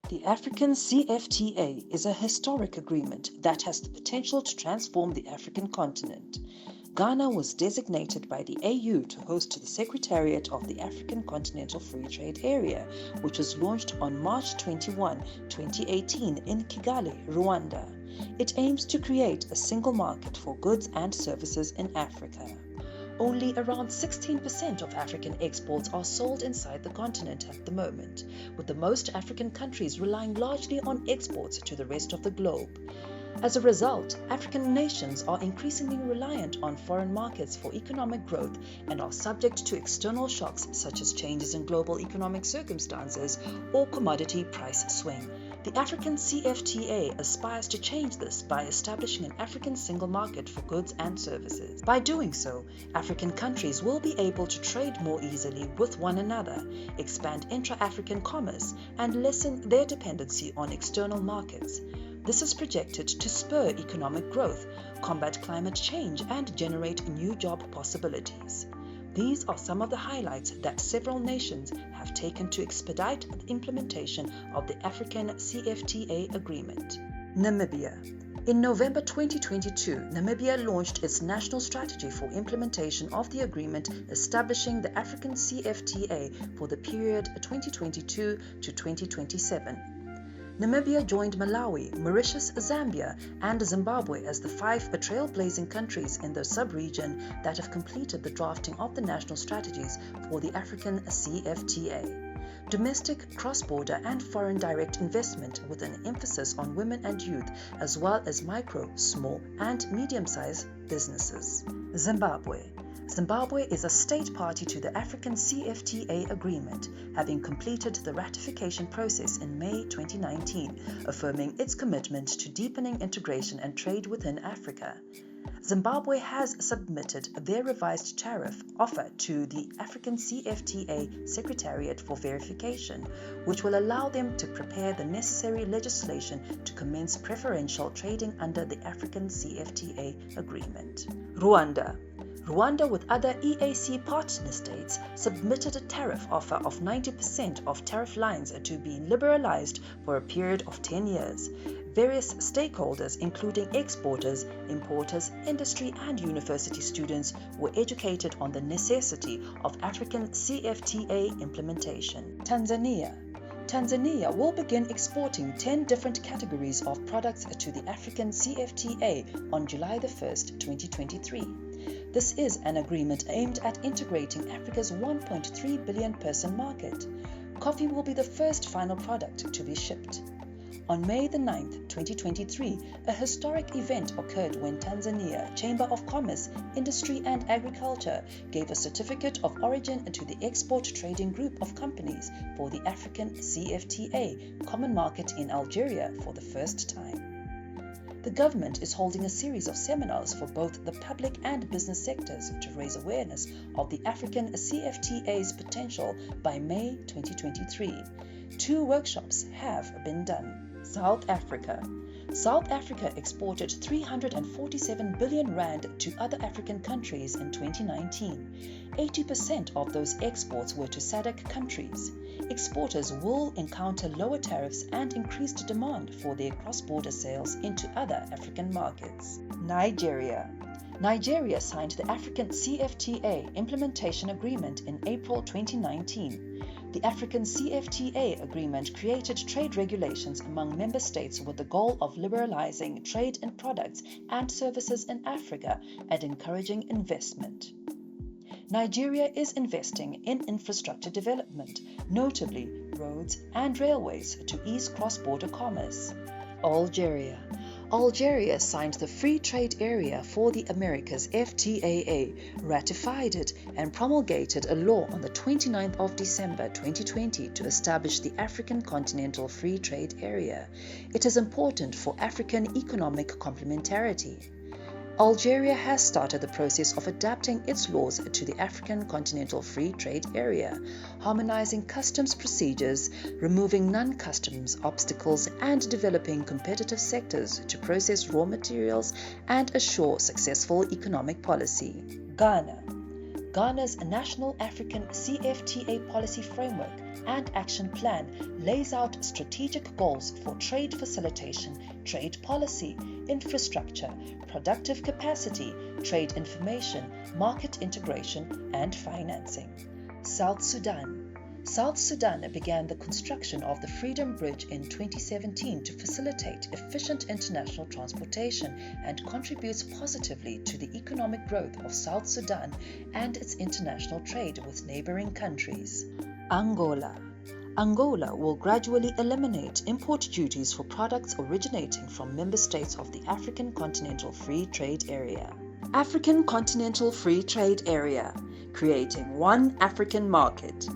The African CFTA is a historic agreement that has the potential to transform the African continent. Ghana was designated by the AU to host the Secretariat of the African Continental Free Trade Area, which was launched on March 21, 2018 in Kigali, Rwanda. It aims to create a single market for goods and services in Africa. Only around 16% of African exports are sold inside the continent at the moment, with the most African countries relying largely on exports to the rest of the globe. As a result, African nations are increasingly reliant on foreign markets for economic growth and are subject to external shocks such as changes in global economic circumstances or commodity price swing. The African CFTA aspires to change this by establishing an African single market for goods and services. By doing so, African countries will be able to trade more easily with one another, expand intra-African commerce, and lessen their dependency on external markets. This is projected to spur economic growth, combat climate change, and generate new job possibilities. These are some of the highlights that several nations have taken to expedite the implementation of the African CFTA agreement. Namibia. In November 2022, Namibia launched its national strategy for implementation of the agreement establishing the African CFTA for the period 2022 to 2027. Namibia joined Malawi, Mauritius, Zambia, and Zimbabwe as the 5 trailblazing countries in the sub-region that have completed the drafting of the national strategies for the African CFTA. Domestic, cross-border, and foreign direct investment with an emphasis on women and youth, as well as micro, small, and medium-sized businesses. Zimbabwe. Zimbabwe is a state party to the African CFTA agreement, having completed the ratification process in May 2019, affirming its commitment to deepening integration and trade within Africa. Zimbabwe has submitted their revised tariff offer to the African CFTA Secretariat for verification, which will allow them to prepare the necessary legislation to commence preferential trading under the African CFTA agreement. Rwanda. Rwanda, with other EAC partner states, submitted a tariff offer of 90% of tariff lines to be liberalized for a period of 10 years. Various stakeholders, including exporters, importers, industry, and university students, were educated on the necessity of African CFTA implementation. Tanzania. Tanzania will begin exporting 10 different categories of products to the African CFTA on July 1st, 2023. This is an agreement aimed at integrating Africa's 1.3 billion person market. Coffee will be the first final product to be shipped. On May 9th, 2023, a historic event occurred when Tanzania Chamber of Commerce, Industry and Agriculture gave a certificate of origin to the Export Trading Group of Companies for the African CFTA Common Market in Algeria for the first time. The government is holding a series of seminars for both the public and business sectors to raise awareness of the African CFTA's potential by May 2023. 2 workshops have been done. South Africa. South Africa exported 347 billion rand to other African countries in 2019. 80% of those exports were to SADC countries. Exporters will encounter lower tariffs and increased demand for their cross-border sales into other African markets. Nigeria. Nigeria signed the African CFTA Implementation Agreement in April 2019. The African CFTA agreement created trade regulations among member states with the goal of liberalizing trade in products and services in Africa and encouraging investment. Nigeria is investing in infrastructure development, notably roads and railways, to ease cross-border commerce. Algeria. Algeria signed the Free Trade Area for the Americas FTAA, ratified it, and promulgated a law on the 29th of December 2020 to establish the African Continental Free Trade Area. It is important for African economic complementarity. Algeria has started the process of adapting its laws to the African Continental Free Trade Area, harmonizing customs procedures, removing non-customs obstacles, and developing competitive sectors to process raw materials and assure successful economic policy. Ghana. Ghana's National African CFTA policy framework and action plan lays out strategic goals for trade facilitation, trade policy, infrastructure, productive capacity, trade information, market integration, and financing. South Sudan. South Sudan began the construction of the Freedom Bridge in 2017 to facilitate efficient international transportation and contributes positively to the economic growth of South Sudan and its international trade with neighboring countries. Angola. Angola will gradually eliminate import duties for products originating from member states of the African Continental Free Trade Area. African Continental Free Trade Area, creating one African market.